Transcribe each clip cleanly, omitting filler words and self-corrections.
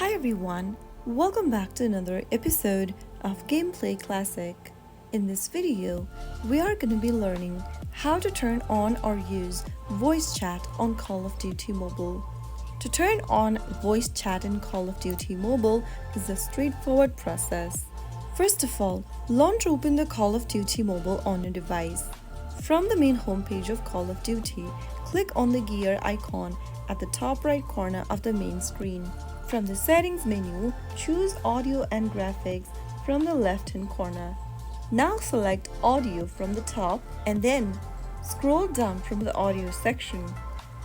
Hi everyone, welcome back to another episode of Gameplay Classic. In this video, we are going to be learning how to turn on or use voice chat on Call of Duty Mobile. To turn on voice chat in Call of Duty Mobile is a straightforward process. First of all, launch open the Call of Duty Mobile on your device. From the main homepage of Call of Duty, click on the gear icon at the top right corner of the main screen. From the settings menu, choose audio and graphics from the left-hand corner. Now select audio from the top and then scroll down from the audio section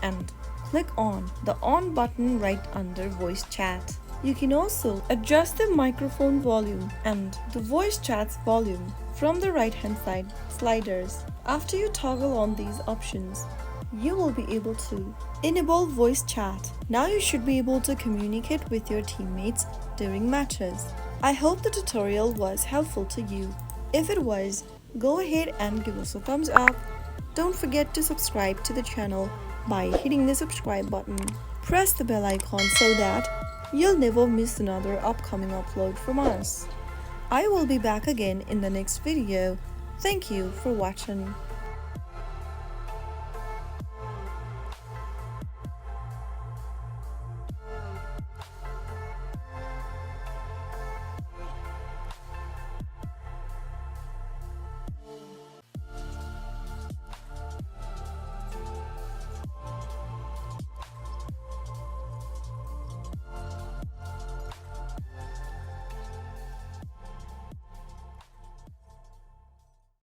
and click on the on button right under voice chat. You can also adjust the microphone volume and the voice chat's volume from the right hand side sliders. After you toggle on these options, you will be able to enable voice chat. Now you should be able to communicate with your teammates during matches. I hope the tutorial was helpful to you. If it was, go ahead and give us a thumbs up. Don't forget to subscribe to the channel by hitting the subscribe button. Press the bell icon so that you'll never miss another upcoming upload from us. I will be back again in the next video. Thank you for watching.